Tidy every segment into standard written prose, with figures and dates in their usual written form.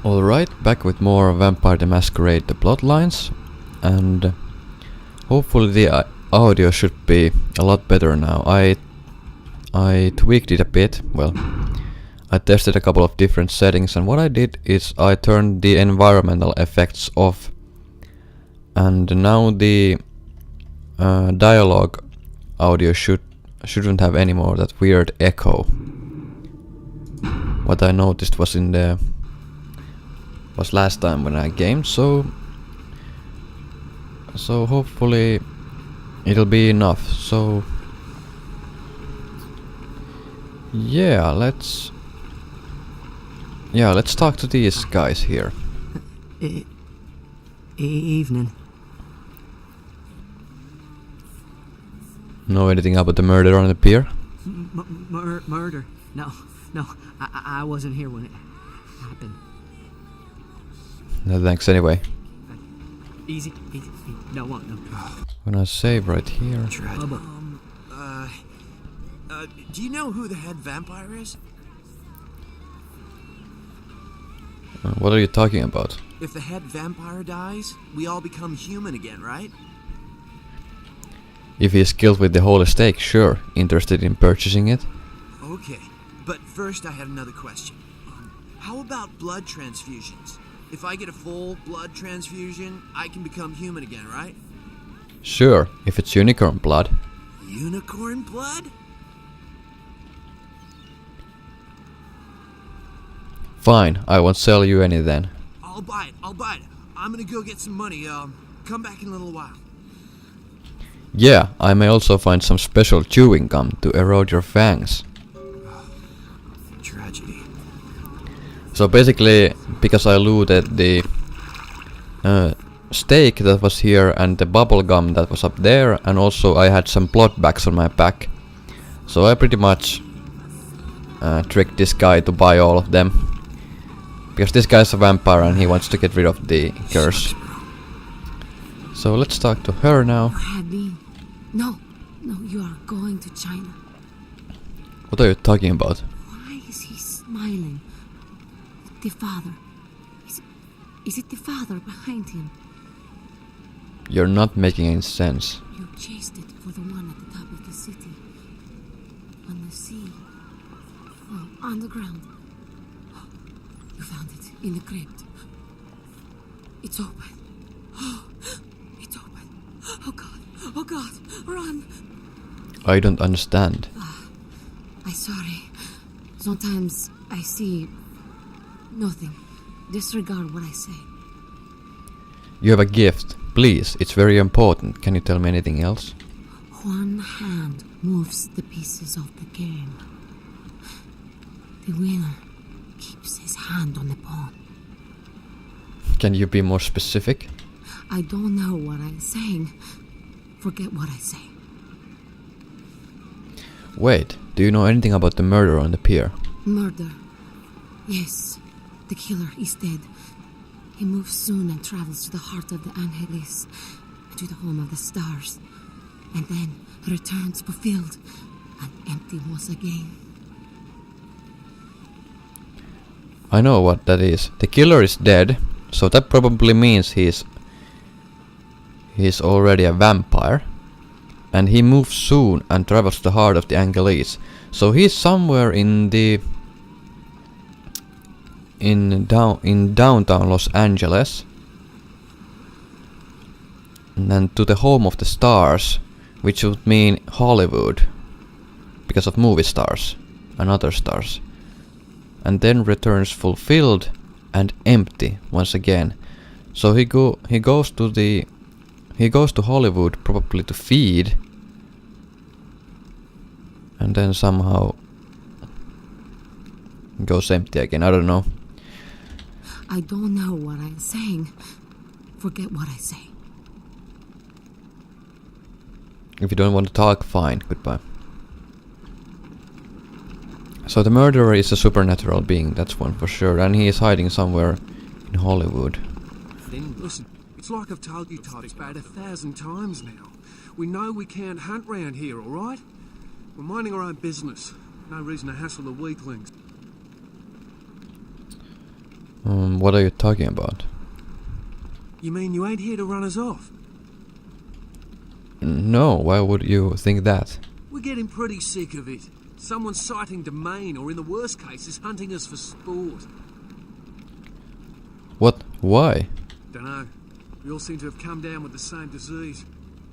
Alright, back with more Vampire the Masquerade the Bloodlines, and hopefully the audio should be a lot better now. I tweaked it a bit. Well, I tested a couple of different settings, and what I did is I turned the environmental effects off, and now the dialogue audio shouldn't have any more that weird echo. What I noticed was last time when I gamed, so hopefully it'll be enough. So yeah, let's talk to these guys here. Evening. Know anything about the murder on the pier? Murder? No, I wasn't here when it happened. No thanks anyway. Easy. No. Gonna save right here. Do you know who the head vampire is? What are you talking about? If the head vampire dies, we all become human again, right? If he's killed with the holy stake, sure. Interested in purchasing it? Okay, but first I had another question. How about blood transfusions? If I get a full blood transfusion, I can become human again, right? Sure, if it's unicorn blood. Unicorn blood? Fine, I won't sell you any then. I'll buy it. I'm gonna go get some money. Come back in a little while. Yeah, I may also find some special chewing gum to erode your fangs. Tragedy. So basically, because I looted the steak that was here and the bubble gum that was up there, and also I had some blood bags on my back, so I pretty much tricked this guy to buy all of them. Because this guy's a vampire and he wants to get rid of the curse. So let's talk to her now. No, you are going to China. What are you talking about? Why is he smiling? The father. Is it the father behind him? You're not making any sense. You chased it for the one at the top of the city. On the sea. Oh, on the ground. You found it in the crypt. It's open. It's open. Oh God, run! I don't understand. I'm sorry. Sometimes I see nothing. Disregard what I say. You have a gift. Please, it's very important. Can you tell me anything else? One hand moves the pieces of the game. The winner keeps his hand on the pawn. Can you be more specific? I don't know what I'm saying. Forget what I say. Wait, do you know anything about the murder on the pier? Murder. Yes, the killer is dead. He moves soon and travels to the heart of the Angelis, to the home of the stars, and then returns fulfilled and empty once again. I know what that is. The killer is dead, so that probably means he's already a vampire, and he moves soon and travels to the heart of the Angeles. So he's somewhere in downtown Los Angeles, and then to the home of the stars, which would mean Hollywood, because of movie stars and other stars, and then returns fulfilled and empty once again. So he goes to Hollywood probably to feed, and then somehow goes empty again. I don't know. I don't know what I'm saying. Forget what I say. If you don't want to talk, fine. Goodbye. So the murderer is a supernatural being, that's one for sure, and he is hiding somewhere in Hollywood. Listen, it's like I've told you types about 1,000 times now. We know we can't hunt round here, alright? We're minding our own business. No reason to hassle the weaklings. What are you talking about? You mean you ain't here to run us off? No, why would you think that? We're getting pretty sick of it. Someone's sighting domain, or in the worst cases, hunting us for sport. What? Why? Dunno. We all seem to have come down with the same disease.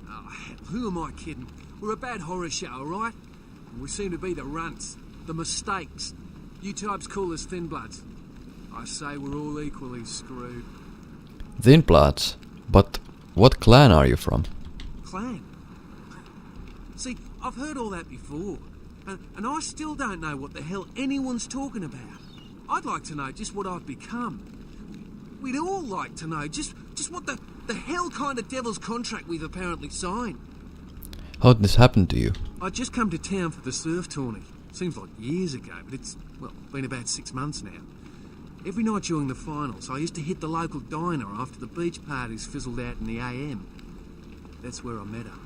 Oh, hell, who am I kidding? We're a bad horror show, alright? We seem to be the runts, the mistakes. You types call us thin bloods. I say we're all equally screwed. Thin Bloods? But what clan are you from? Clan? See, I've heard all that before. And I still don't know what the hell anyone's talking about. I'd like to know just what I've become. We'd all like to know just what the hell kind of devil's contract we've apparently signed. How did this happen to you? I'd just come to town for the surf tourney. Seems like years ago, but it's, well, been about 6 months now. Every night during the finals, I used to hit the local diner after the beach parties fizzled out in the AM. That's where I met her.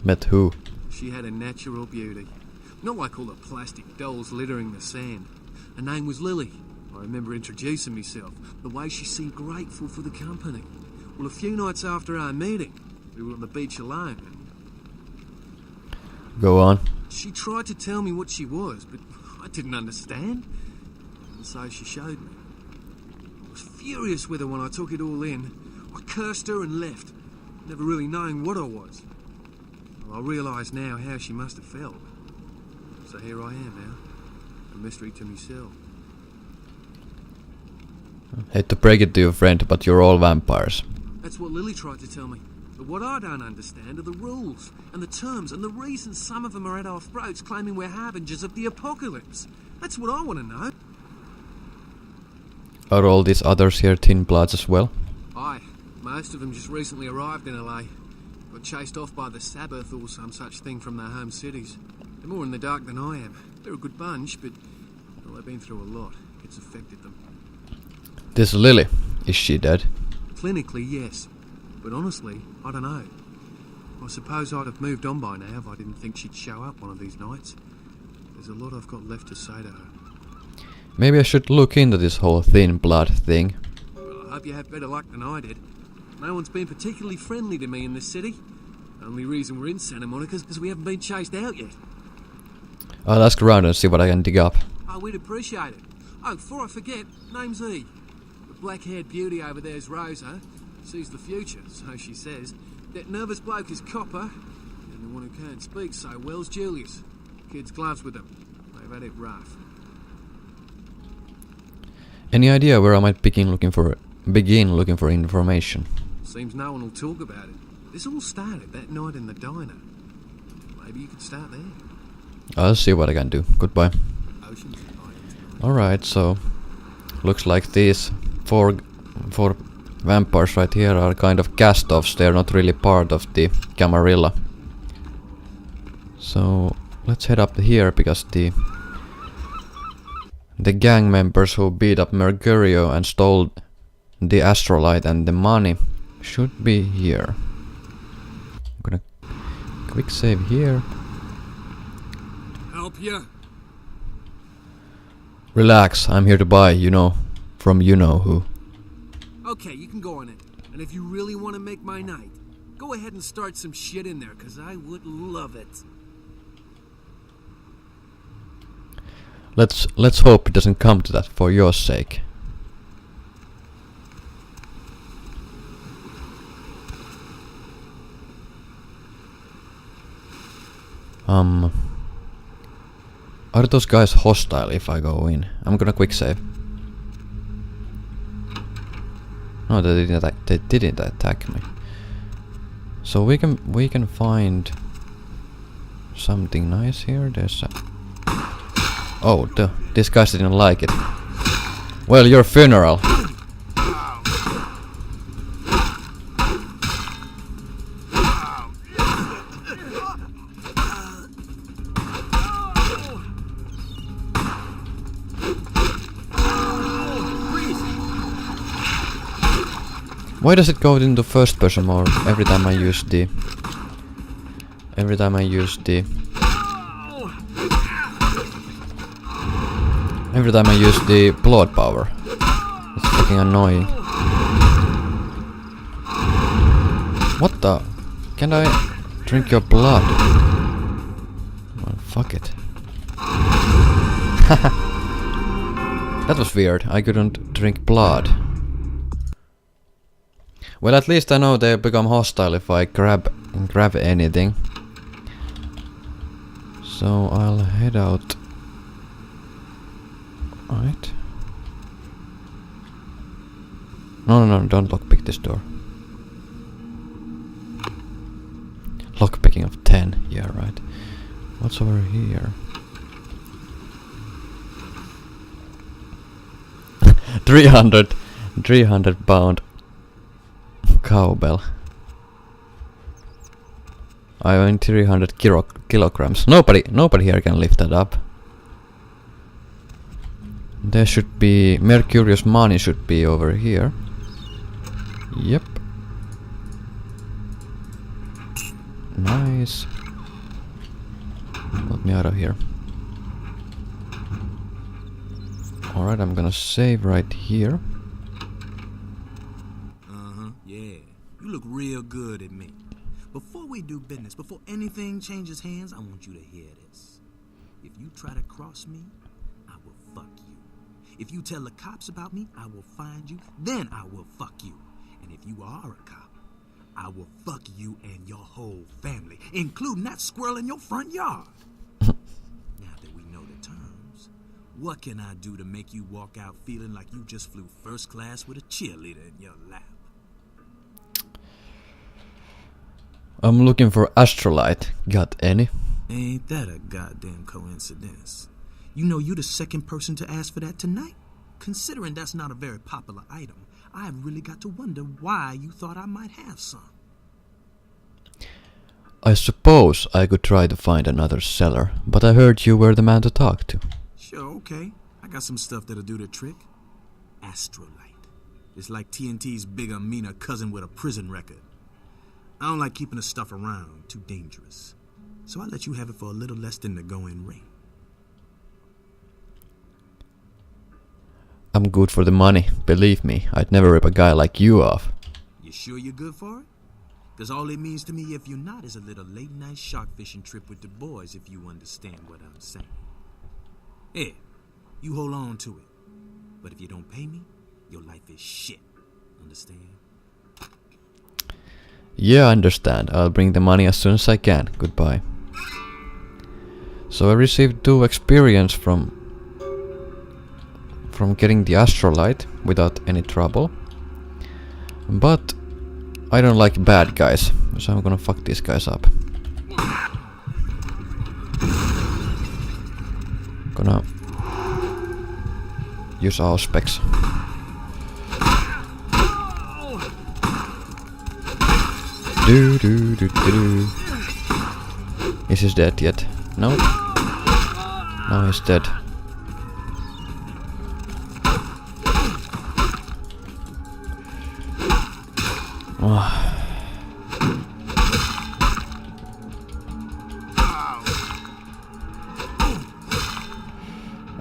Met who? She had a natural beauty. Not like all the plastic dolls littering the sand. Her name was Lily. I remember introducing myself. The way she seemed grateful for the company. Well, a few nights after our meeting, we were on the beach alone. Go on. She tried to tell me what she was, but I didn't understand. And so she showed me. I was furious with her when I took it all in. I cursed her and left, never really knowing what I was. Well, I realise now how she must have felt. So here I am now, a mystery to myself. Hate to break it to you, friend, but you're all vampires. That's what Lily tried to tell me. But what I don't understand are the rules and the terms and the reasons some of them are at our throats claiming we're harbingers of the apocalypse. That's what I want to know. Are all these others here Thin Bloods as well? Aye, most of them just recently arrived in LA. Got chased off by the Sabbath or some such thing from their home cities. They're more in the dark than I am. They're a good bunch, but well, they've been through a lot. It's affected them. This Lily, is she dead? Clinically, yes. But honestly, I don't know. I suppose I'd have moved on by now if I didn't think she'd show up one of these nights. There's a lot I've got left to say to her. Maybe I should look into this whole Thin Blood thing. Well, I hope you have better luck than I did. No one's been particularly friendly to me in this city. Only reason we're in Santa Monica is because we haven't been chased out yet. I'll ask around and see what I can dig up. Oh, we'd appreciate it. Oh, before I forget, name's E. The black-haired beauty over there's Rosa. Sees the future, so she says. That nervous bloke is Copper. And the one who can't speak so well's Julius. Kids gloves with them. They've had it rough. Any idea where I might begin looking for information? Seems no one will talk about it. This all started that night in the diner. Maybe you could start there. I'll see what I can do. Goodbye. Oceans and islands. Alright, so looks like these four vampires right here are kind of cast-offs. They're not really part of the Camarilla. So let's head up here because the gang members who beat up Mercurio and stole the astrolite and the money should be here. I'm gonna quick save here. Help ya? Relax, I'm here to buy, you know, from you know who. Okay, you can go on it. And if you really want to make my night, go ahead and start some shit in there, because I would love it. Let's hope it doesn't come to that for your sake. Are those guys hostile if I go in? I'm gonna quick save. No, they didn't attack me. So we can find something nice here. There's a... Oh, these guys didn't like it. Well, your funeral. Why does it go into first person mode every time I use the blood power? It's fucking annoying. What the? Can I drink your blood? Well, fuck it. That was weird. I couldn't drink blood. Well, at least I know they become hostile if I grab anything. So I'll head out. Right. No, don't lockpick this door. Lockpicking of 10, yeah, right. What's over here? 300 pound cowbell. I mean 300 kilograms. Nobody here can lift that up. There should be Mercurius money should be over here. Yep. Nice. Let me out of here. Alright, I'm gonna save right here. Yeah. You look real good at me. Before we do business, before anything changes hands, I want you to hear this. If you try to cross me, I will fuck you. If you tell the cops about me, I will find you, then I will fuck you. And if you are a cop, I will fuck you and your whole family, including that squirrel in your front yard. Now that we know the terms, what can I do to make you walk out feeling like you just flew first class with a cheerleader in your lap? I'm looking for astrolite. Got any? Ain't that a goddamn coincidence? You know you're the second person to ask for that tonight? Considering that's not a very popular item, I've really got to wonder why you thought I might have some. I suppose I could try to find another seller, but I heard you were the man to talk to. Sure, okay. I got some stuff that'll do the trick. Astrolite. It's like TNT's bigger, meaner cousin with a prison record. I don't like keeping the stuff around. Too dangerous. So I let you have it for a little less than the going rate. I'm good for the money, believe me. I'd never rip a guy like you off. You sure you're good for it? Because all it means to me if you're not is a little late-night shark fishing trip with the boys, if you understand what I'm saying. Here, you hold on to it. But if you don't pay me, your life is shit. Understand? Yeah, I understand. I'll bring the money as soon as I can. Goodbye. So I received 2 experience from getting the astrolite without any trouble. But I don't like bad guys, so I'm gonna fuck these guys up. Gonna use our specs. Do. Is he dead yet? No. Now he's dead. Oh.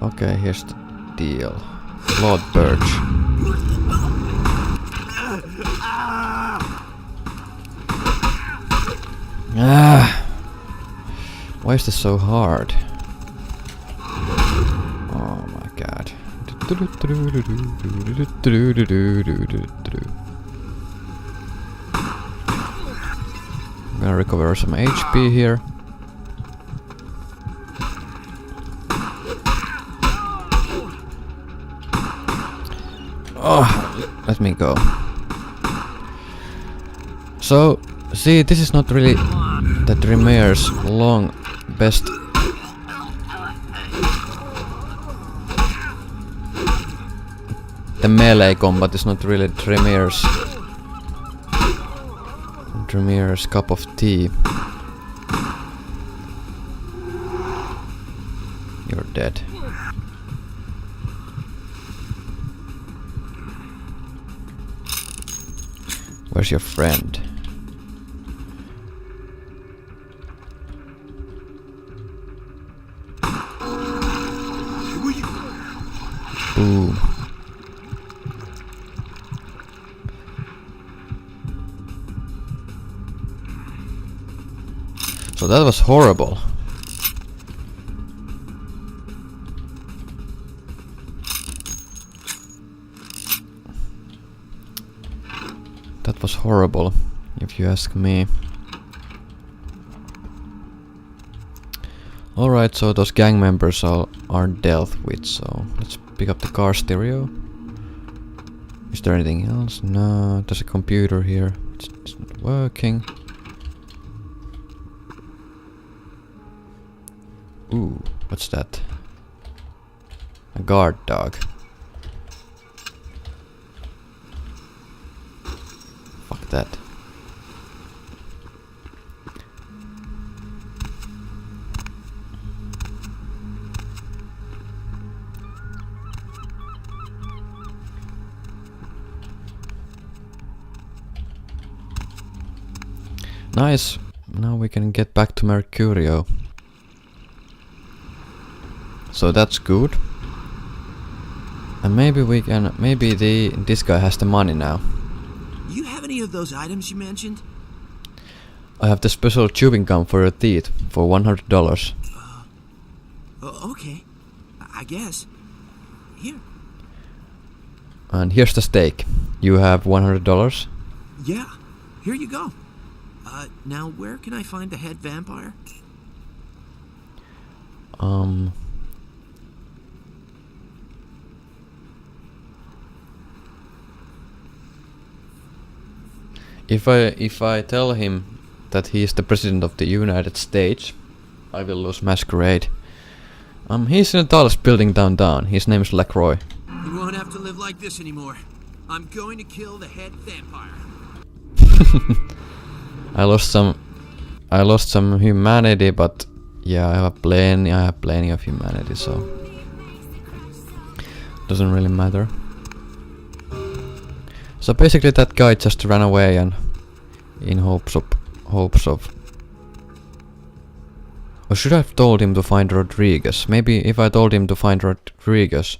Okay, here's the deal. Lord Birch. Why is this so hard? Oh my god. I'm gonna recover some HP here. Oh, let me go. So, see, this is not really the Dreamer's long best. The melee combat is not really Dreamer's cup of tea. You're dead. Where's your friend? Boom. So that was horrible. That was horrible, if you ask me. Alright, so those gang members are dealt with, so let's pick up the car stereo. Is there anything else? No, there's a computer here. It's not working. Ooh, what's that? A guard dog. Fuck that. Nice. Now we can get back to Mercurio. So that's good. And maybe we can. Maybe this guy has the money now. You have any of those items you mentioned? I have the special chewing gum for your teeth for $100. Okay. I guess. Here. And here's the steak. You have $100. Yeah. Here you go. Now where can I find the head vampire? If I tell him that he is the president of the United States, I will lose Masquerade. He's in a tallest building downtown. His name is LaCroix. You won't have to live like this anymore. I'm going to kill the head vampire. I lost some humanity, but yeah, I have plenty of humanity, so doesn't really matter. So basically that guy just ran away and in hopes of or should I have told him to find Rodriguez? Maybe if I told him to find Rodriguez,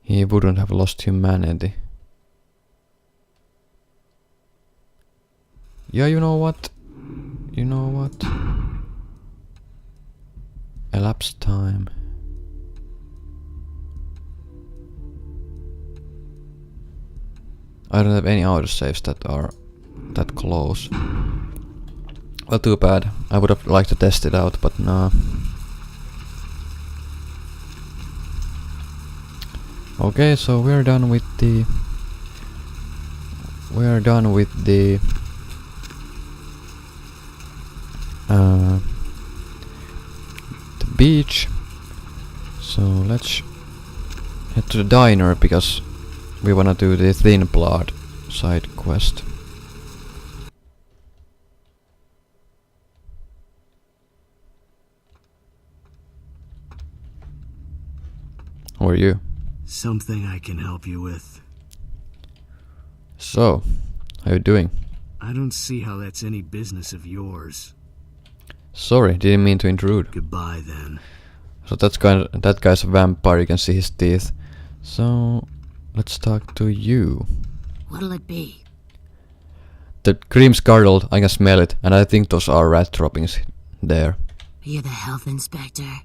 he wouldn't have lost humanity. Yeah, you know what? Elapsed time. I don't have any autosaves that are that close. Well, too bad. I would have liked to test it out, but nah. Okay, so we're done with the beach. So let's head to the diner because we wanna do the Thin Blood side quest. How are you? Something I can help you with. So, how you doing? I don't see how that's any business of yours. Sorry, didn't mean to intrude. Goodbye then. So that guy's a vampire, you can see his teeth. So, let's talk to you. What'll it be? The cream's curdled, I can smell it, and I think those are rat droppings there. You're the health inspector.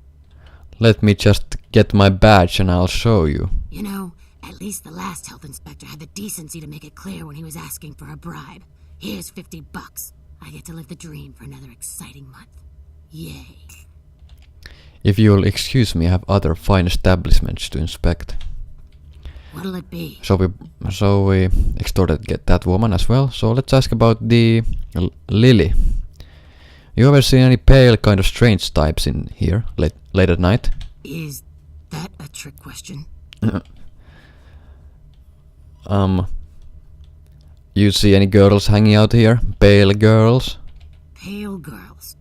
Let me just get my badge and I'll show you. You know, at least the last health inspector had the decency to make it clear when he was asking for a bribe. Here's $50. I get to live the dream for another exciting month. Yay. If you'll excuse me, I have other fine establishments to inspect. What'll it be? So we extorted that woman as well. So let's ask about the Lily. You ever seen any pale kind of strange types in here late at night? Is that a trick question? You see any girls hanging out here? Pale girls? Pale girls.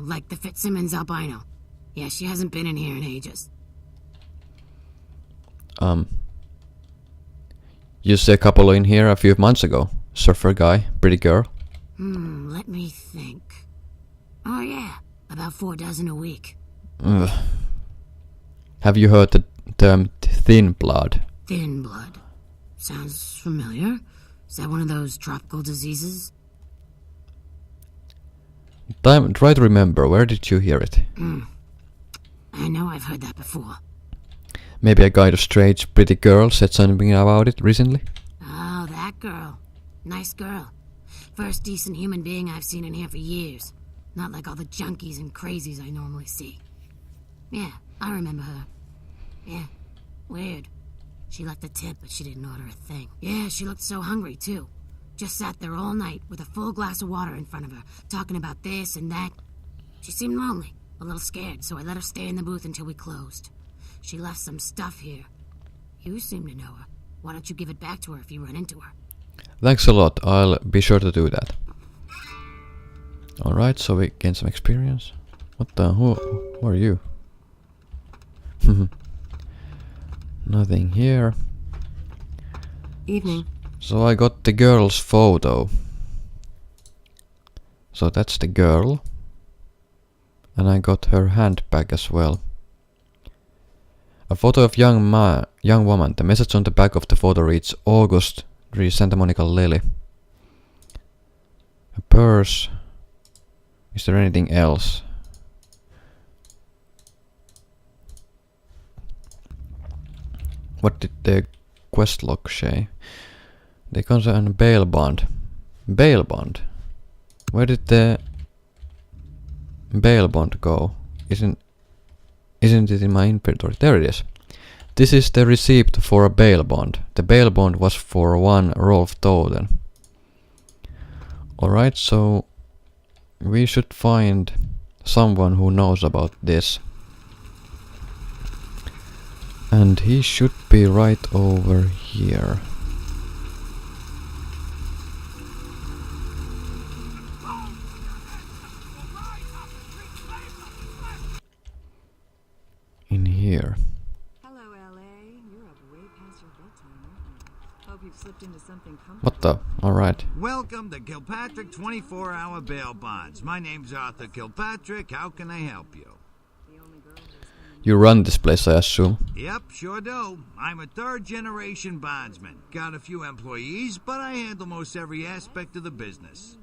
Like the Fitzsimmons albino. Yeah, she hasn't been in here in ages. You see a couple in here a few months ago. Surfer guy, pretty girl. Let me think. Oh yeah, about 4 dozen a week. Ugh. Have you heard the term Thin Blood? Thin blood. Sounds familiar. Is that one of those tropical diseases? Try to remember, where did you hear it? I know I've heard that before. Maybe a kind of strange pretty girl said something about it recently? Oh, that girl. Nice girl. First decent human being I've seen in here for years. Not like all the junkies and crazies I normally see. Yeah, I remember her. Yeah, weird. She left a tip, but she didn't order a thing. Yeah, she looked so hungry, too. Just sat there all night with a full glass of water in front of her, talking about this and that. She seemed lonely, a little scared, so I let her stay in the booth until we closed. She left some stuff here. You seem to know her. Why don't you give it back to her if you run into her? Thanks a lot, I'll be sure to do that. Alright, so we gain some experience. What the? Who are you? Nothing here. Evening. So I got the girl's photo. So that's the girl. And I got her handbag as well. A photo of young woman. The message on the back of the photo reads August, Santa Monica Lily. A purse. Is there anything else? What did the quest log say? They concern a bail bond. Bail bond? Where did the bail bond go? Isn't it in my inventory? There it is. This is the receipt for a bail bond. The bail bond was for one Rolf Toden. Alright, so we should find someone who knows about this. And he should be right over here. In here. Hello, LA. You're up way past your bedtime, aren't you? Hope you've slipped into something comfortable. What the? Alright. Welcome to Kilpatrick 24-hour bail bonds. My name's Arthur Kilpatrick. How can I help you? You run this place, I assume. Yep, sure do. I'm a third-generation bondsman. Got a few employees, but I handle most every aspect of the business.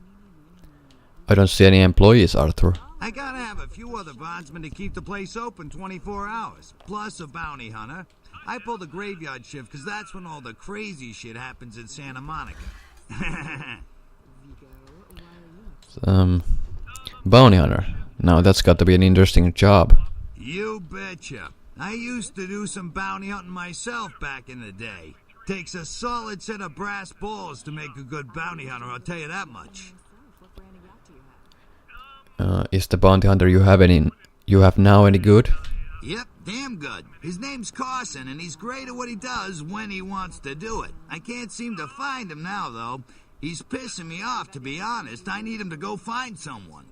I don't see any employees, Arthur. I gotta have a few other bondsmen to keep the place open 24 hours, plus a bounty hunter. I pull the graveyard shift because that's when all the crazy shit happens in Santa Monica. Bounty hunter. Now that's got to be an interesting job. You betcha. I used to do some bounty hunting myself back in the day. Takes a solid set of brass balls to make a good bounty hunter, I'll tell you that much. Is the bounty hunter you have now any good? Yep, damn good. His name's Carson, and he's great at what he does when he wants to do it. I can't seem to find him now, though. He's pissing me off, to be honest. I need him to go find someone.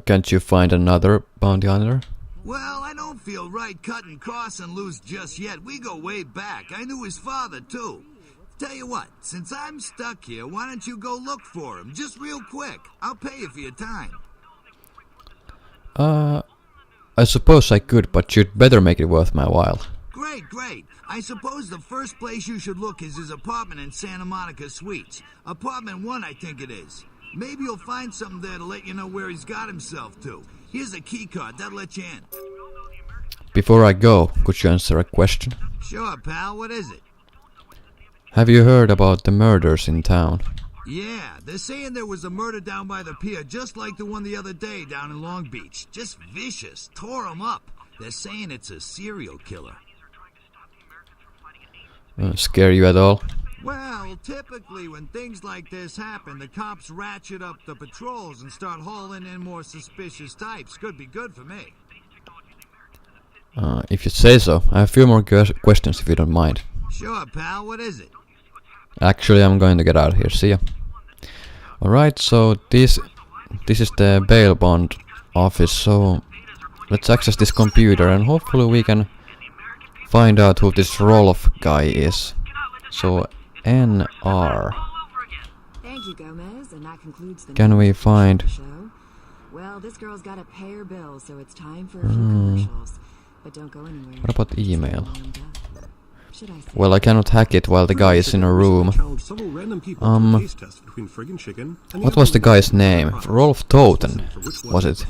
Can't you find another bounty hunter? Well, I don't feel right cutting Carson loose just yet. We go way back. I knew his father, too. Tell you what, since I'm stuck here, why don't you go look for him? Just real quick. I'll pay you for your time. I suppose I could, but you'd better make it worth my while. Great, great. I suppose the first place you should look is his apartment in Santa Monica Suites. Apartment 1, I think it is. Maybe you'll find something there to let you know where he's got himself to. Here's a key card, that'll let you in. Before I go, could you answer a question? Sure, pal, what is it? Have you heard about the murders in town? Yeah, they're saying there was a murder down by the pier just like the one the other day down in Long Beach. Just vicious, tore 'em up. They're saying it's a serial killer. Scare you at all? Well, typically when things like this happen, the cops ratchet up the patrols and start hauling in more suspicious types. Could be good for me. If you say so. I have a few more questions if you don't mind. Sure, pal, what is it? Actually, I'm going to get out of here. See ya. Alright, so this is the bail bond office, so let's access this computer and hopefully we can find out who this Rolf guy is. So, NR. Thank you, Gomez, and that concludes the Can we find... show. Well, this girl's got to pay her bills, so it's time for a few commercials. But don't go anywhere. What about email? should I say? Well, I cannot hack it while the guy is in a room. What was the guy's name? Rolf Toten, was it?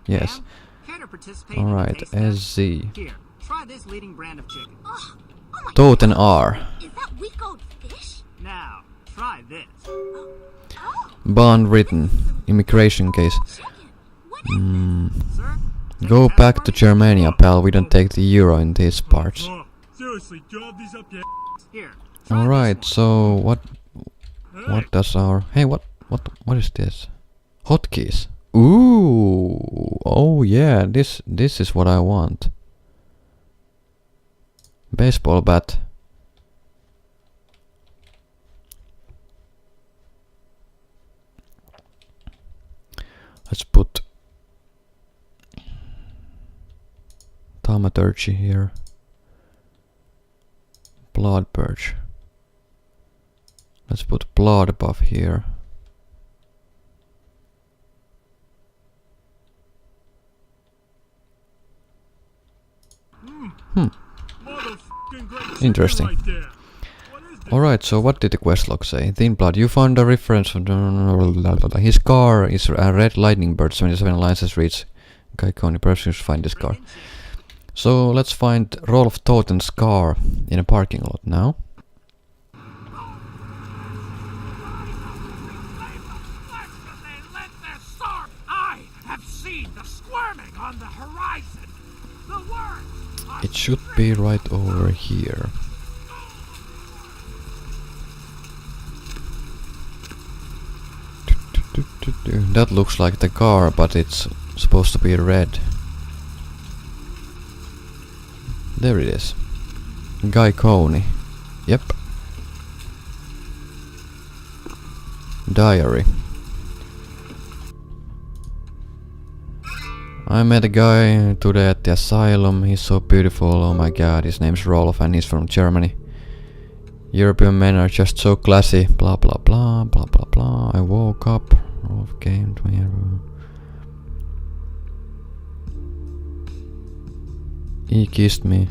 Yes. Care to participate in a Alright, taste test? SZ. Here, try this leading brand of chicken. Oh, oh my Toten R. Is that week-old fish? Now, try this. Bond written. Immigration case. Chicken. What is Sir? Go back to Germania, pal. We don't take the euro in these parts. Seriously, job these up yet? Here. Alright, so what does our... Hey, what is this? Hotkeys. Ooh, oh yeah, this is what I want. Baseball bat. Let's put thaumaturgy here. Blood purge. Let's put blood buff here. Interesting. Alright, so what did the quest log say? Thin blood. You found a reference from his car is a red lightning bird. 77 alliances reach Kaikoni. Perhaps you should find this car. So let's find Rolf Toten's car in a parking lot now. have seen the squirming on the horizon. The words are It should be right over here. That looks like the car, but it's supposed to be red. There it is. Guy Coney. Yep. Diary. I met a guy today at the asylum. He's so beautiful. Oh my god, his name's Rolf and he's from Germany. European men are just so classy. Blah blah blah blah blah blah. I woke up. Rolf came to me. He kissed me.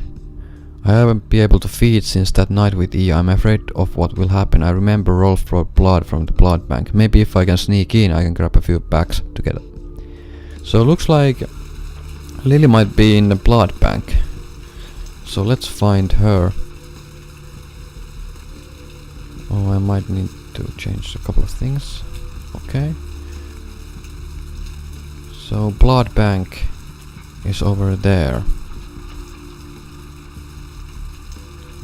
I haven't been able to feed since that night with E. I'm afraid of what will happen. I remember Rolf brought blood from the blood bank. Maybe if I can sneak in, I can grab a few bags together. So looks like Lily might be in the blood bank. So let's find her. Oh, I might need to change a couple of things. Okay. So blood bank is over there.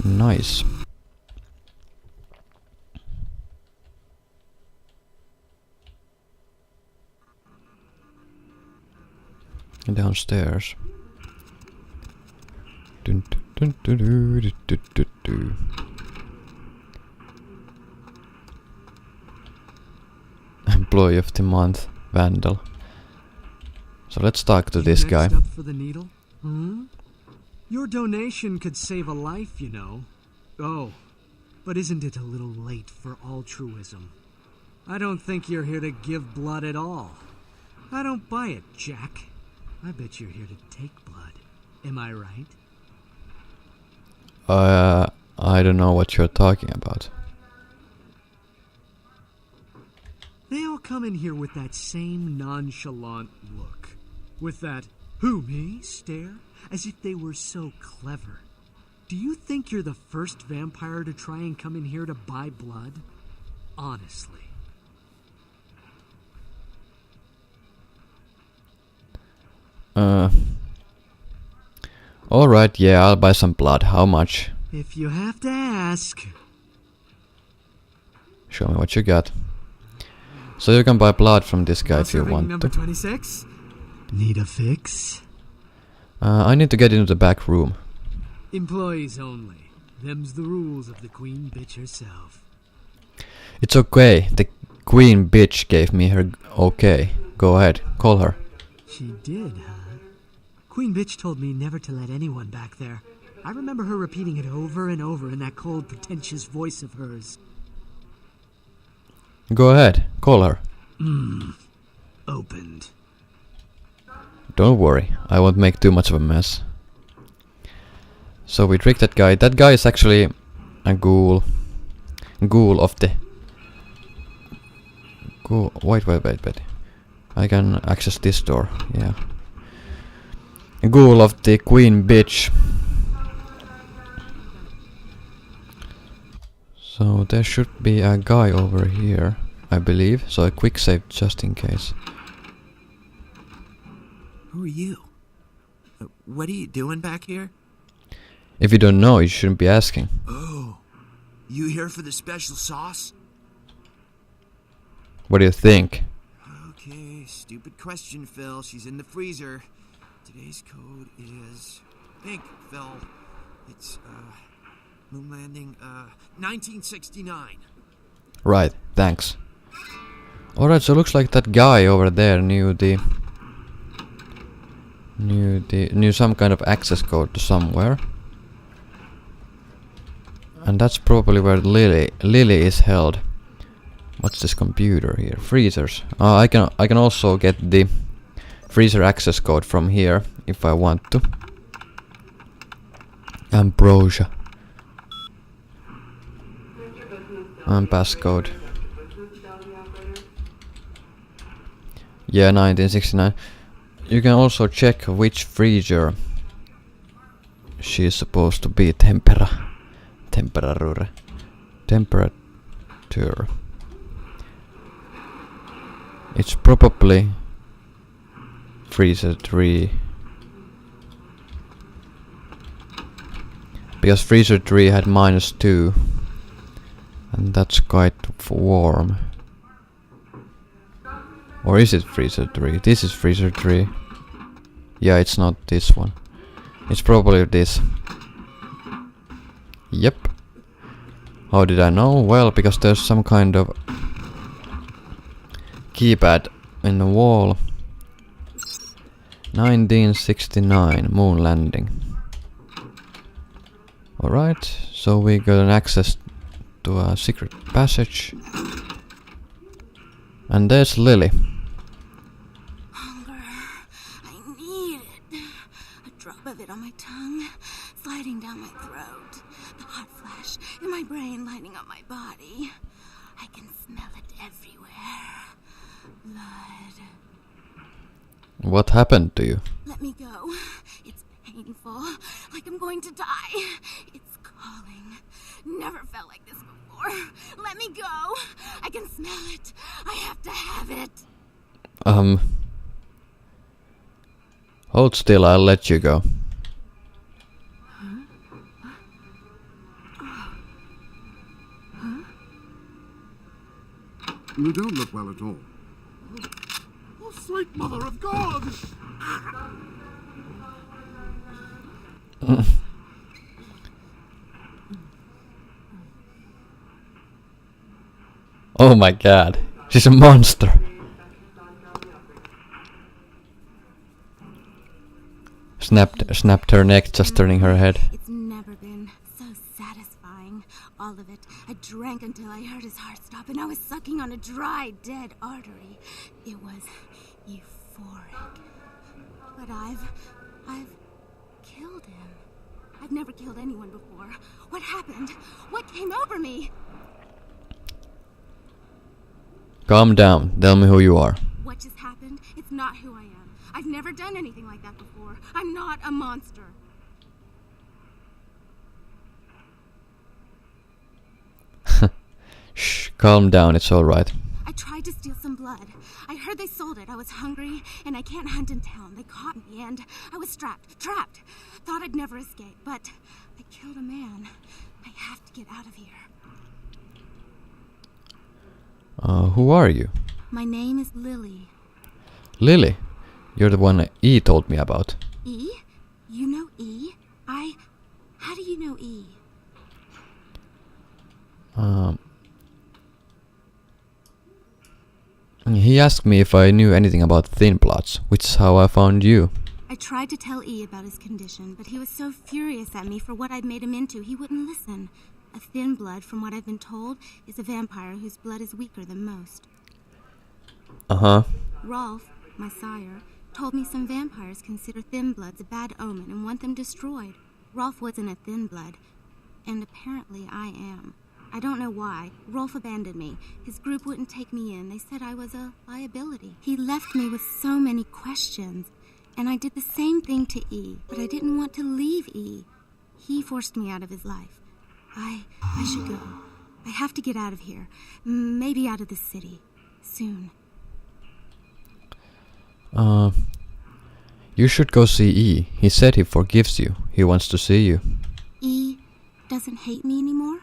Nice. Downstairs. Dun, dun, dun, dun, dun, dun, dun, dun. Employee of the month, Vandal. So let's talk to this guy. Next up for the needle? Hmm? Your donation could save a life, you know. Oh, but isn't it a little late for altruism? I don't think you're here to give blood at all. I don't buy it, Jack. I bet you're here to take blood. Am I right? I don't know what you're talking about. They all come in here with that same nonchalant look. With that, who, me, stare, as if they were so clever. Do you think you're the first vampire to try and come in here to buy blood? Honestly. Alright, yeah, I'll buy some blood. How much? If you have to ask. Show me what you got. So you can buy blood from this guy if you want Number to. 26? Need a fix? I need to get into the back room. Employees only. Them's the rules of the queen bitch herself. It's okay. The queen bitch gave me her okay. Go ahead, call her. She did, huh? Queen bitch told me never to let anyone back there. I remember her repeating it over and over in that cold, pretentious voice of hers. Go ahead, call her. Opened. Don't worry, I won't make too much of a mess. So we trick that guy. That guy is actually a ghoul. Ghoul of the... Ghoul... Wait. I can access this door, yeah. A ghoul of the queen bitch. So there should be a guy over here, I believe. So a quick save just in case. Who are you? What are you doing back here? If you don't know, you shouldn't be asking. Oh, you here for the special sauce? What do you think? Okay, stupid question, Phil. She's in the freezer. Today's code is pink, Phil. It's, moon landing, 1969. Right, thanks. Alright, so looks like that guy over there knew some kind of access code to somewhere. And that's probably where Lily is held. What's this computer here? Freezers. I can also get the freezer access code from here if I want to. Ambrosia. And passcode. Yeah, 1969. You can also check which freezer she is supposed to be. Temperature. It's probably freezer 3. Because freezer 3 had -2. And that's quite warm. Or is it freezer 3? This is freezer 3. Yeah, it's not this one. It's probably this. Yep. How did I know? Well, because there's some kind of keypad in the wall. 1969 moon landing. Alright, so we got an access to a secret passage. And there's Lily. Hunger. I need it. A drop of it on my tongue, sliding down my throat. The hot flash in my brain lighting up my body. I can smell it everywhere. Blood. What happened to you? Let me go. It's painful, like I'm going to die. It's calling. Never felt like this before. Let me go. I can smell it. I have to have it. Hold still, I'll let you go. You don't look well at all. Oh, sweet mother of God! Oh my god, she's a monster. Snapped her neck, just turning her head. It's never been so satisfying. All of it. I drank until I heard his heart stop and I was sucking on a dry, dead artery. It was euphoric. But I've killed him. I've never killed anyone before. What happened? What came over me? Calm down, tell me who you are. What just happened? It's not who I am. I've never done anything like that before. I'm not a monster. Shh, calm down, it's alright. I tried to steal some blood. I heard they sold it. I was hungry, and I can't hunt in town. They caught me, and I was trapped. Thought I'd never escape, but I killed a man. I have to get out of here. Who are you? My name is Lily. Lily? You're the one E told me about. E? You know E? How do you know E? He asked me if I knew anything about thin plots, which is how I found you. I tried to tell E about his condition, but he was so furious at me for what I'd made him into, he wouldn't listen. A thin blood, from what I've been told, is a vampire whose blood is weaker than most. Uh-huh. Rolf, my sire, told me some vampires consider thin bloods a bad omen and want them destroyed. Rolf wasn't a thin blood, and apparently I am. I don't know why. Rolf abandoned me. His group wouldn't take me in. They said I was a liability. He left me with so many questions, and I did the same thing to E, but I didn't want to leave E. He forced me out of his life. I should go. I have to get out of here. Maybe out of the city. Soon. You should go see E. He said he forgives you. He wants to see you. E doesn't hate me anymore?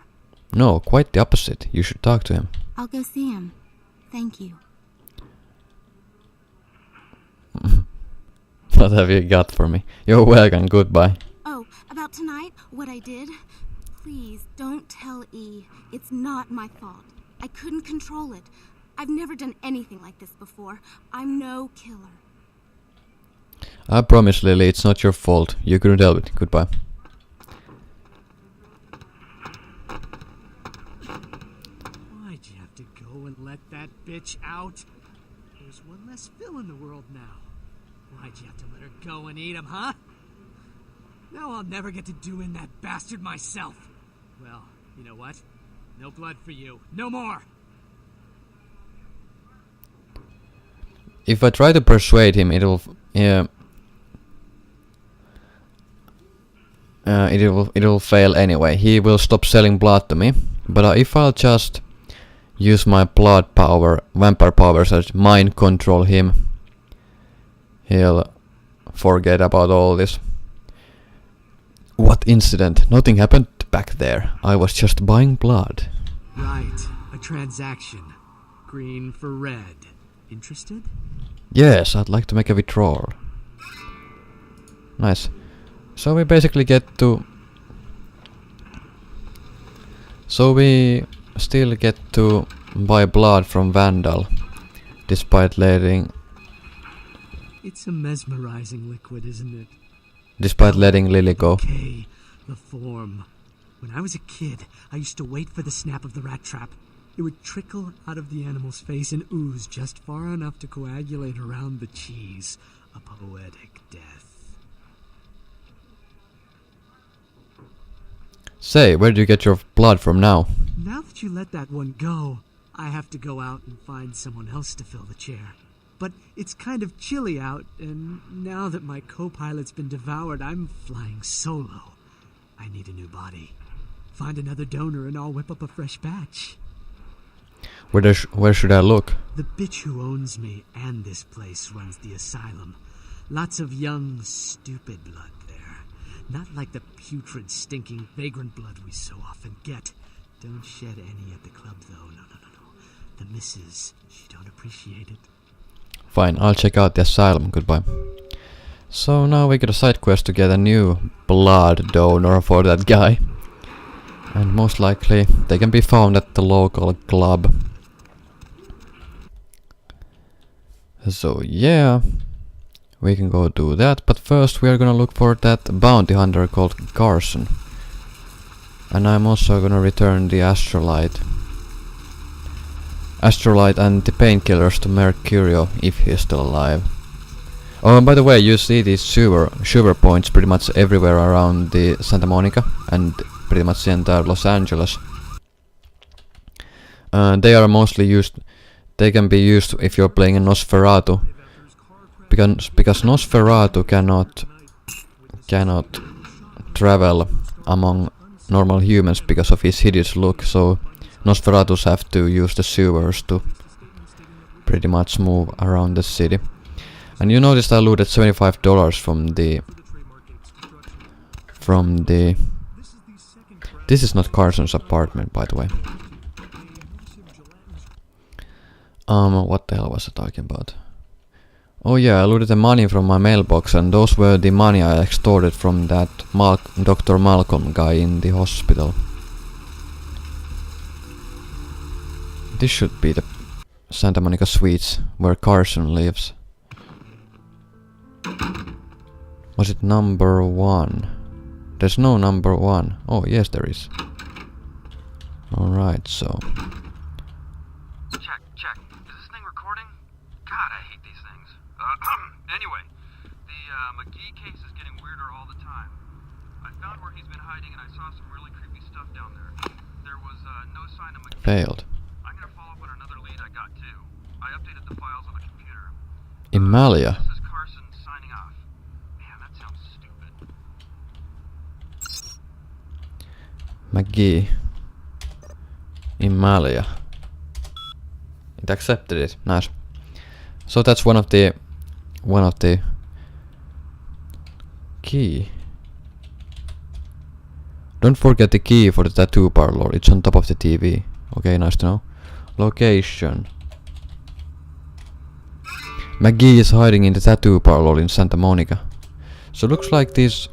No, quite the opposite. You should talk to him. I'll go see him. Thank you. What have you got for me? You're welcome, goodbye. Oh, about tonight, what I did? Please, don't tell E. It's not my fault. I couldn't control it. I've never done anything like this before. I'm no killer. I promise, Lily, it's not your fault. You couldn't help it. Goodbye. Why'd you have to go and let that bitch out? There's one less Phil in the world now. Why'd you have to let her go and eat him, huh? Now I'll never get to do in that bastard myself. Well, you know what? No blood for you. No more! If I try to persuade him, it'll fail anyway. He will stop selling blood to me. But if I'll just use my blood power, vampire powers, as mind control him, he'll forget about all this. What incident? Nothing happened back there. I was just buying blood. Right, a transaction. Green for red. Interested? Yes, I'd like to make a withdrawal. Nice. So we basically get to... So we still get to buy blood from Vandal, despite letting... It's a mesmerizing liquid, isn't it? Despite letting Lily go. Okay, the form. When I was a kid, I used to wait for the snap of the rat trap. It would trickle out of the animal's face and ooze just far enough to coagulate around the cheese. A poetic death. Say, where do you get your blood from now? Now that you let that one go, I have to go out and find someone else to fill the chair. But it's kind of chilly out, and now that my co-pilot's been devoured, I'm flying solo. I need a new body. Find another donor and I'll whip up a fresh batch. Where should I look? The bitch who owns me and this place runs the asylum. Lots of young, stupid blood there. Not like the putrid, stinking, vagrant blood we so often get. Don't shed any at the club, though. No. The missus, she don't appreciate it. Fine, I'll check out the asylum. Goodbye. So now we get a side quest to get a new blood donor for that guy. And most likely they can be found at the local club. So yeah, we can go do that, but first we are gonna look for that bounty hunter called Carson. And I'm also gonna return the Astrolite and the painkillers to Mercurio if he's still alive. Oh, and by the way, you see these sewer points pretty much everywhere around the Santa Monica and pretty much the entire Los Angeles. They are mostly used. They can be used if you're playing a Nosferatu, because Nosferatu cannot travel among normal humans because of his hideous look. So Nosferatus have to use the sewers to pretty much move around the city. And you noticed I looted $75 from the... This is not Carson's apartment, by the way. What the hell was I talking about? Oh yeah, I looted the money from my mailbox, and those were the money I extorted from that Dr. Malcolm guy in the hospital. This should be the Santa Monica Suites, where Carson lives. Was it number 1? There's no number 1. Oh, yes there is. Alright, so... Check. Is this thing recording? God, I hate these things. Anyway, the McGee case is getting weirder all the time. found where he's been hiding and I saw some really creepy stuff down there. There was no sign of McGee. Failed. I'm gonna follow up on another lead I got too. I updated the files on the computer. Imalia. This is Carson signing off. Man, that sounds stupid. McGee. Imalia. It accepted it. Nice. So that's one of the key. Don't forget the key for the tattoo parlor. It's on top of the TV. Okay, nice to know. Location. McGee is hiding in the tattoo parlor in Santa Monica. So looks like this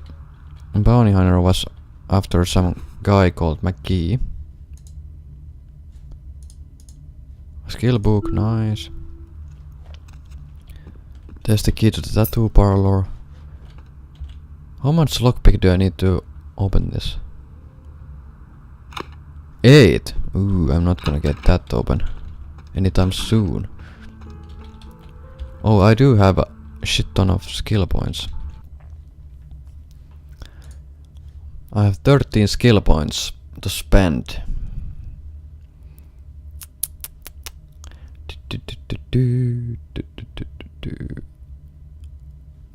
bounty hunter was after some guy called McGee. Skill book, nice. There's the key to the tattoo parlor. How much lockpick do I need to open this? 8! Ooh, I'm not gonna get that open anytime soon. Oh, I do have a shit ton of skill points. I have 13 skill points to spend.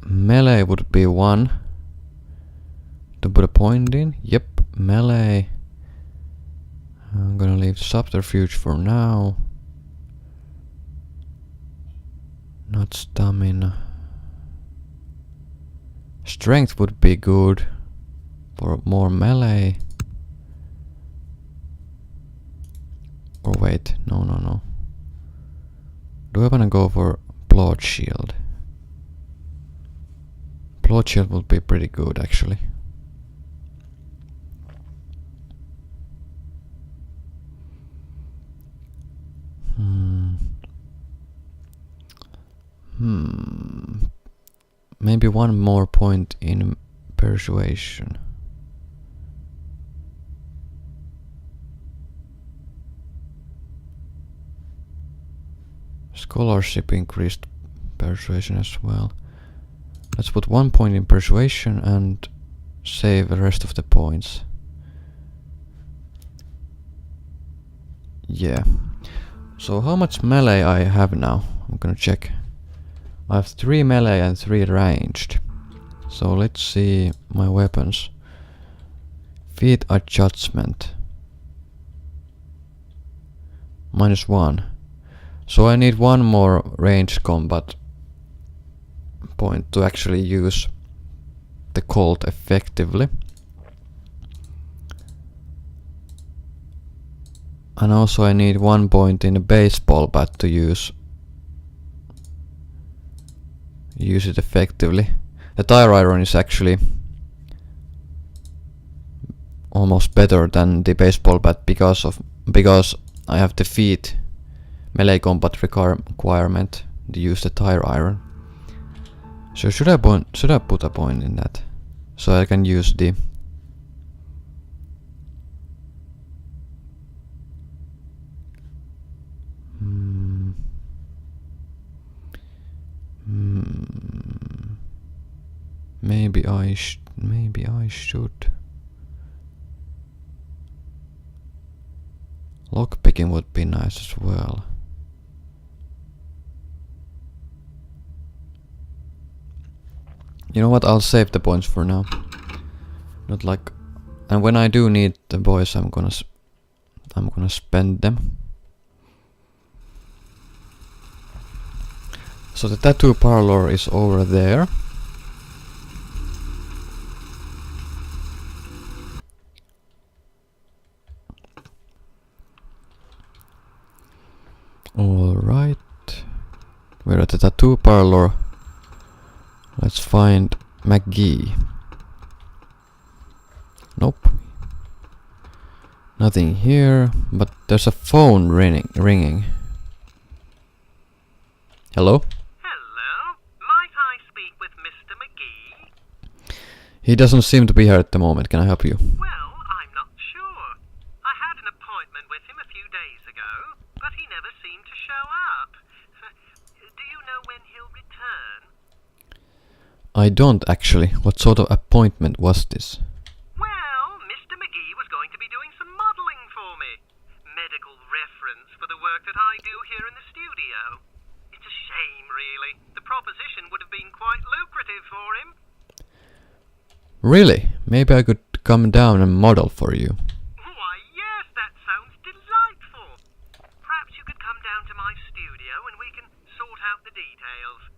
Melee would be 1 to put a point in. Yep, melee. I'm gonna leave subterfuge for now. Not stamina. Strength would be good for more melee. Or wait, no. Do I wanna go for blood shield? Blood shield would be pretty good actually. Maybe one more point in persuasion. Scholarship increased persuasion as well. Let's put 1 point in persuasion and save the rest of the points. Yeah. So how much melee I have now? I'm gonna check. I have 3 melee and 3 ranged. So let's see my weapons. Feat adjustment. -1. So I need 1 more ranged combat point to actually use the Colt effectively. And also I need 1 point in a baseball bat to use it effectively. The tire iron is actually almost better than the baseball bat because I have the feat melee combat requirement to use the tire iron. So should I put a point in that so I can use the maybe I should. Lockpicking would be nice as well. You know what? I'll save the points for now. Not like, and when I do need the boys, I'm gonna spend them. So the tattoo parlor is over there. Alright. We're at the tattoo parlor. Let's find McGee. Nope. Nothing here, but there's a phone ringing. Hello? Hello? Might I speak with Mr. McGee? He doesn't seem to be here at the moment. Can I help you? Well, I'm not sure. I had an appointment with him a few days ago, but he never seemed to show up. Do you know when he'll return? I don't actually. What sort of appointment was this? work that I do here in the studio. It's a shame, really. The proposition would have been quite lucrative for him. Really? Maybe I could come down and model for you. Why, yes, that sounds delightful. Perhaps you could come down to my studio and we can sort out the details.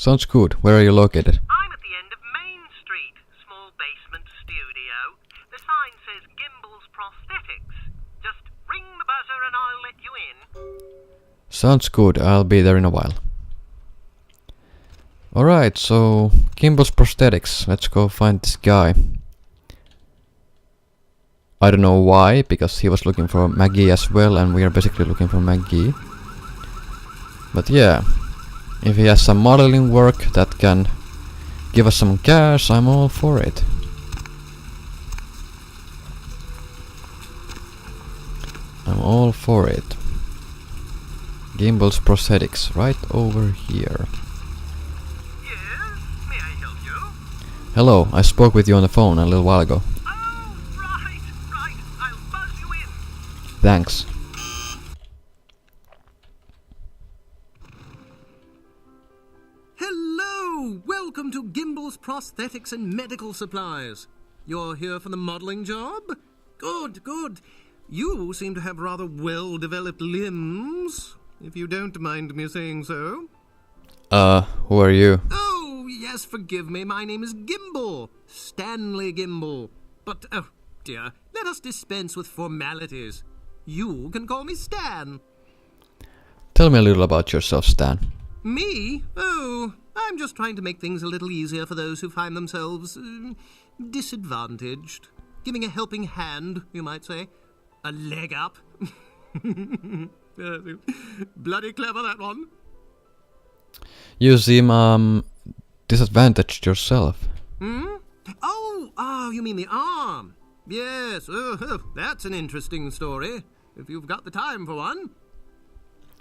Sounds good. Where are you located? I'm at the end of Main Street, small basement studio. The sign says Gimbel's Prosthetics. Just ring the buzzer and I'll let you in. Sounds good. I'll be there in a while. Alright, so Gimbel's Prosthetics. Let's go find this guy. I don't know why, because he was looking for Maggie as well, and we are basically looking for Maggie. But yeah, if he has some modeling work that can give us some cash, I'm all for it. I'm all for it. Gimbel's Prosthetics, right over here. Yes, may I help you? Hello, I spoke with you on the phone a little while ago. Oh, right, I'll buzz you in. Thanks. Hello! Welcome to Gimbel's Prosthetics and Medical Supplies. You're here for the modeling job? Good, good. You seem to have rather well-developed limbs, if you don't mind me saying so. Who are you? Oh, yes, forgive me. My name is Gimbel. Stanley Gimbel. But, oh, dear, let us dispense with formalities. You can call me Stan. Tell me a little about yourself, Stan. Me? Oh, I'm just trying to make things a little easier for those who find themselves disadvantaged. Giving a helping hand, you might say. A leg up. Bloody clever, that one. You seem, disadvantaged yourself. Hmm? Oh, you mean the arm? Yes, that's an interesting story, if you've got the time for one.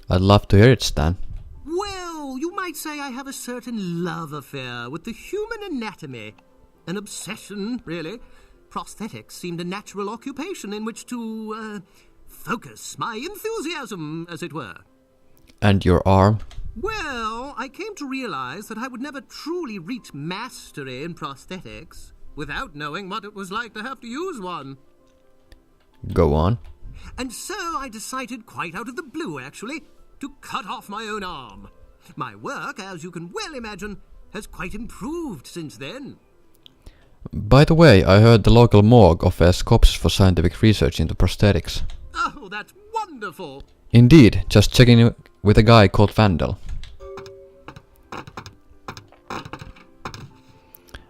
I'd love to hear it, Stan. Well, you might say I have a certain love affair with the human anatomy. An obsession, really. Prosthetics seemed a natural occupation in which to, focus my enthusiasm, as it were. And your arm? Well, I came to realize that I would never truly reach mastery in prosthetics without knowing what it was like to have to use one. Go on. And so I decided, quite out of the blue actually, to cut off my own arm. My work, as you can well imagine, has quite improved since then. By the way, I heard the local morgue offers corpses for scientific research into prosthetics. Oh, that's wonderful! Indeed, just checking with a guy called Vandal.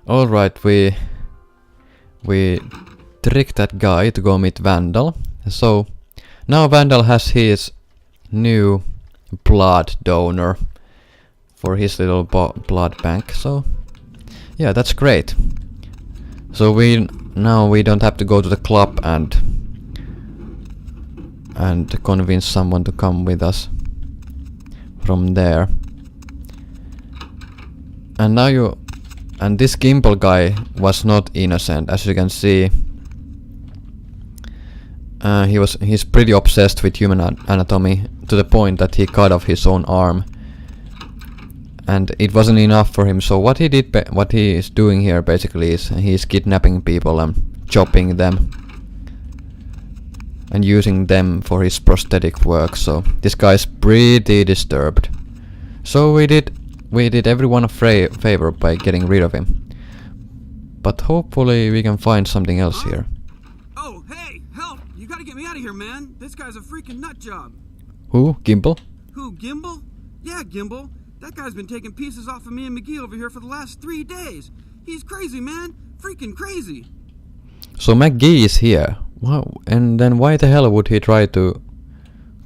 Alright, we tricked that guy to go meet Vandal. So now Vandal has his new blood donor for his little blood bank. So yeah, that's great. So now we don't have to go to the club and convince someone to come with us from there. And now and this Gimbel guy was not innocent, as you can see. He's pretty obsessed with human anatomy to the point that he cut off his own arm. And it wasn't enough for him, so what he is doing here basically is he's kidnapping people and chopping them and using them for his prosthetic work. So this guy's pretty disturbed. So we did everyone a favor by getting rid of him. But hopefully we can find something else here. Oh, hey, help! You gotta get me out of here, man. This guy's a freaking nut job. Who? Gimbel? Who, Gimbel? Yeah, Gimbel. That guy's been taking pieces off of me and McGee over here for the last 3 days. He's crazy, man. Freaking crazy. So McGee is here. Wow. And then why the hell would he try to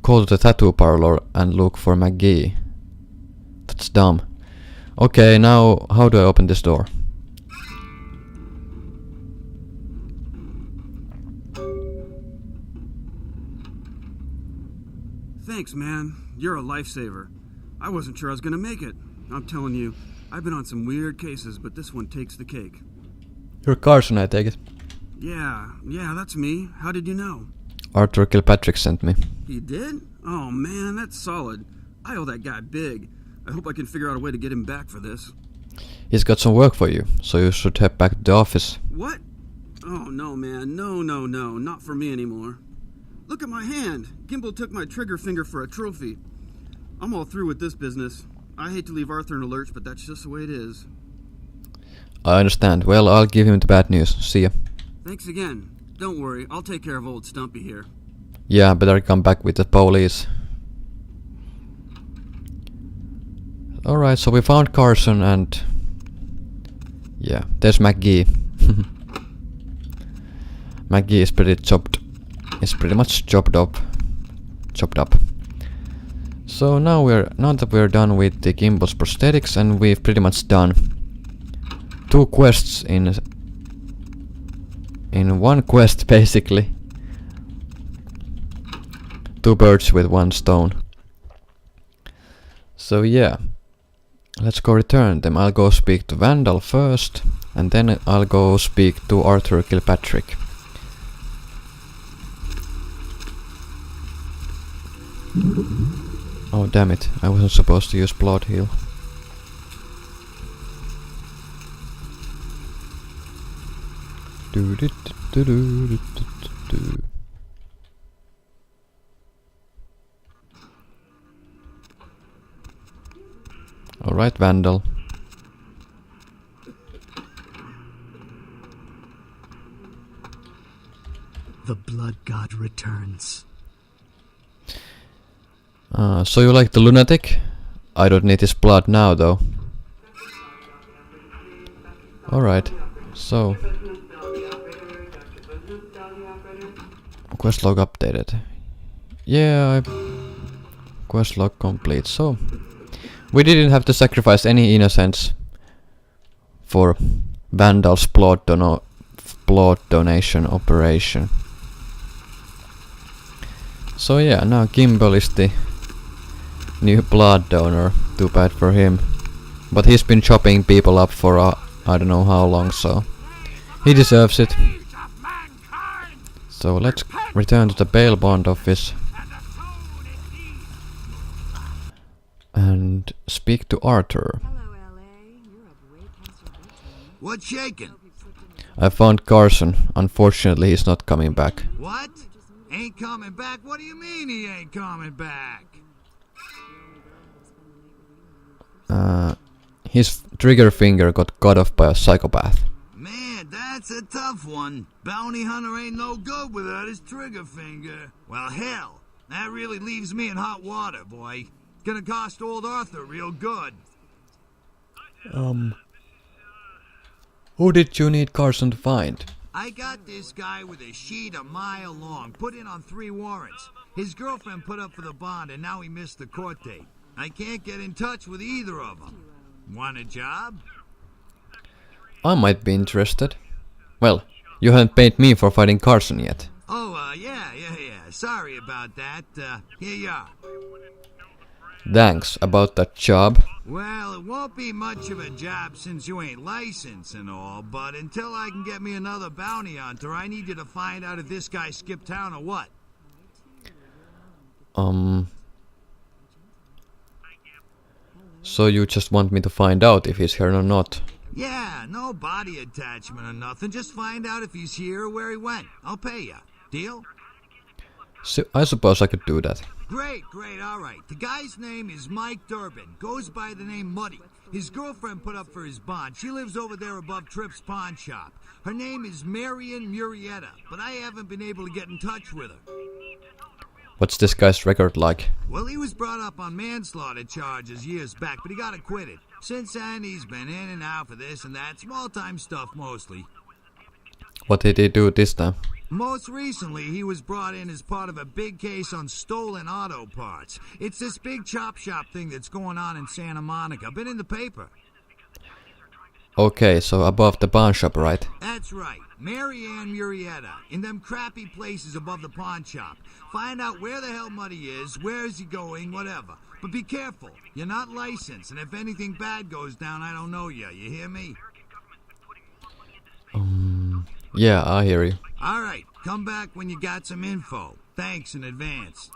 go to the tattoo parlor and look for McGee? That's dumb. Okay, now how do I open this door? Thanks, man. You're a lifesaver. I wasn't sure I was gonna make it. I'm telling you, I've been on some weird cases, but this one takes the cake. You're Carson, I take it. Yeah, that's me. How did you know? Arthur Kilpatrick sent me. He did? Oh man, that's solid. I owe that guy big. I hope I can figure out a way to get him back for this. He's got some work for you, so you should head back to the office. What? Oh no, man. No, not for me anymore. Look at my hand. Gimbal took my trigger finger for a trophy. I'm all through with this business. I hate to leave Arthur in a lurch, but that's just the way it is. I understand. Well, I'll give him the bad news. See ya. Thanks again. Don't worry, I'll take care of old Stumpy here. Yeah, better come back with the police. Alright, so we found Carson and... yeah, there's McGee. McGee is pretty chopped. It's pretty much chopped up. So now that we're done with the Gimbal's prosthetics, and we've pretty much done 2 quests in one quest basically. 2 birds with 1 stone. So yeah, let's go return them. I'll go speak to Vandal first, and then I'll go speak to Arthur Kilpatrick. Oh damn it, I wasn't supposed to use blood heal. Alright, Vandal. The blood god returns. So you like the lunatic? I don't need his blood now though. Alright, so... quest log updated. Yeah, quest log complete. So, we didn't have to sacrifice any innocents for Vandal's blood donation operation. So yeah, now Gimbal is the new blood donor. Too bad for him. But he's been chopping people up for I don't know how long, so he deserves it. So let's return to the bail bond office and speak to Arthur. What's shaking? I found Carson. Unfortunately, he's not coming back. What? Ain't coming back? What do you mean he ain't coming back? His trigger finger got cut off by a psychopath. Man, that's a tough one. Bounty hunter ain't no good without his trigger finger. Well, hell, that really leaves me in hot water, boy. Gonna cost old Arthur real good. Who did you need Carson to find? I got this guy with a sheet a mile long, put in on 3 warrants. His girlfriend put up for the bond, and now he missed the court date. I can't get in touch with either of them. Want a job? I might be interested. Well, you haven't paid me for fighting Carson yet. Oh, yeah. Sorry about that. Here you are. Thanks. About that job? Well, it won't be much of a job since you ain't licensed and all, but until I can get me another bounty hunter, I need you to find out if this guy skipped town or what. So you just want me to find out if he's here or not? Yeah, no body attachment or nothing. Just find out if he's here or where he went. I'll pay you. Deal? So I suppose I could do that. Great, all right. The guy's name is Mike Durbin. Goes by the name Muddy. His girlfriend put up for his bond. She lives over there above Tripp's pawn shop. Her name is Marion Murrieta, but I haven't been able to get in touch with her. What's this guy's record like? Well, he was brought up on manslaughter charges years back, but he got acquitted. Since then, he's been in and out for this and that. Small-time stuff, mostly. What did he do this time? Most recently, he was brought in as part of a big case on stolen auto parts. It's this big chop shop thing that's going on in Santa Monica. Been in the paper. Okay, so above the pawn shop, right? That's right. Marianne Murrieta. In them crappy places above the pawn shop. Find out where the hell Muddy is, where is he going, whatever. But be careful. You're not licensed, and if anything bad goes down, I don't know you. You hear me? Yeah, I hear you. All right, come back when you got some info. Thanks in advance.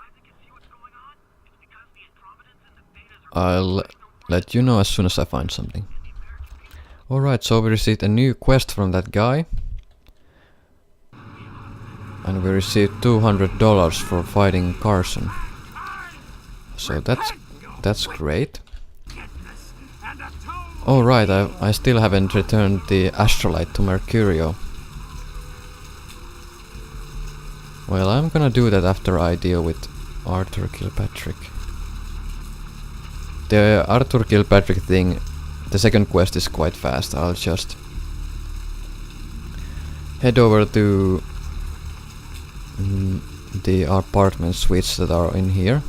I'll let you know as soon as I find something. Alright, so we received a new quest from that guy. And we received $200 for fighting Carson. So that's great. Alright, I still haven't returned the astrolite to Mercurio. Well, I'm gonna do that after I deal with Arthur Kilpatrick. The Arthur Kilpatrick thing, the second quest is quite fast. I'll just head over to the apartment suites that are in here.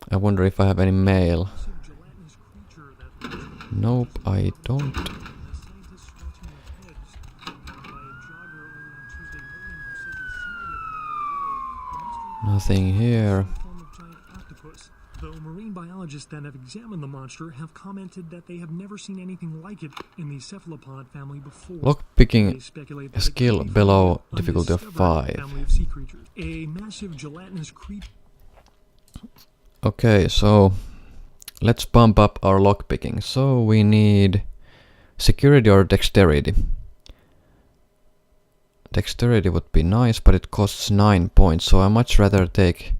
I wonder if I have any mail. Nope, I don't. Nothing here. Though marine biologists that have examined the monster have commented that they have never seen anything like it in the cephalopod family before. Lockpicking skill below difficulty of 5. Family of sea creatures. A massive gelatinous creature. Okay, so let's bump up our lockpicking. So we need security or dexterity. Dexterity would be nice, but it costs 9 points, so I much rather take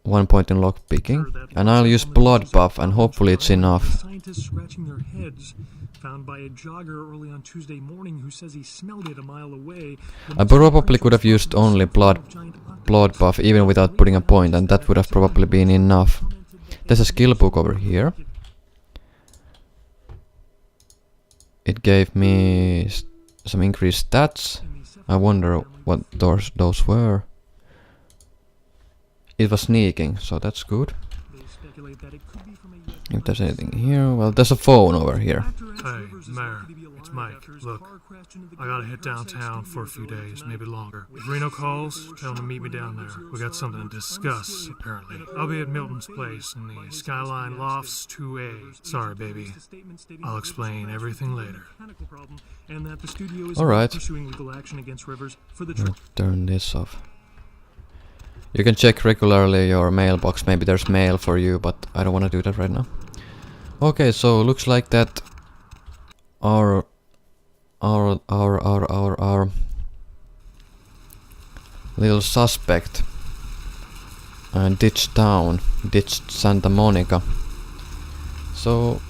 1 point in lockpicking. And I'll use blood buff, and hopefully it's enough. Scientists scratching their heads, found by a jogger early on Tuesday morning who says he smelled it a mile away. I probably could have used only blood buff even without putting a point, and that would have probably been enough. There's a skill book over here. It gave me some increased stats. I wonder what those were. It was sneaking, so that's good. If there's anything here, well, there's a phone over here. Hey, Mayor, it's Mike. Look, I gotta hit downtown for a few days, maybe longer. If Reno calls, tell him to meet me down there. We got something to discuss, apparently. I'll be at Milton's place in the Skyline Lofts 2A. Sorry, baby. I'll explain everything later. Alright. Turn this off. You can check regularly your mailbox. Maybe there's mail for you, but I don't want to do that right now. Okay, so looks like that our little suspect ditched Santa Monica. So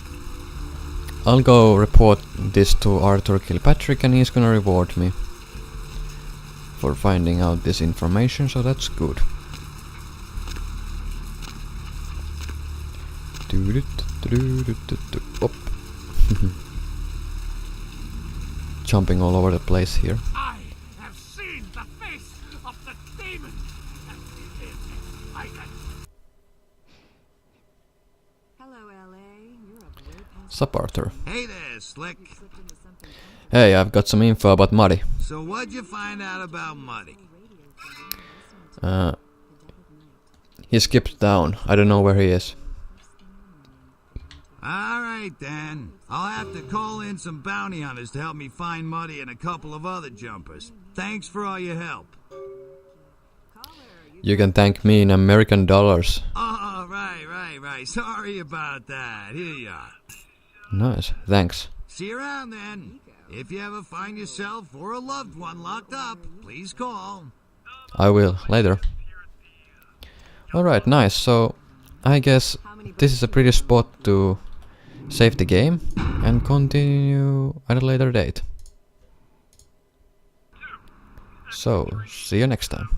I'll go report this to Arthur Kilpatrick, and he's gonna reward me for finding out this information, so that's good. Op. Jumping all over the place here. I have seen the face of the demon. Hello, LA. You're up way past. Sup, Arthur? Hey there, Slick. Hey, I've got some info about Muddy. So what'd you find out about Muddy? He skipped down. I don't know where he is. Alright then. I'll have to call in some bounty hunters to help me find Muddy and a couple of other jumpers. Thanks for all your help. You can thank me in American dollars. Oh, right. Sorry about that. Here you are. Nice, thanks. See you around then. If you ever find yourself or a loved one locked up, please call. I will, later. Alright, nice, so I guess this is a pretty spot to save the game and continue at a later date. So, see you next time.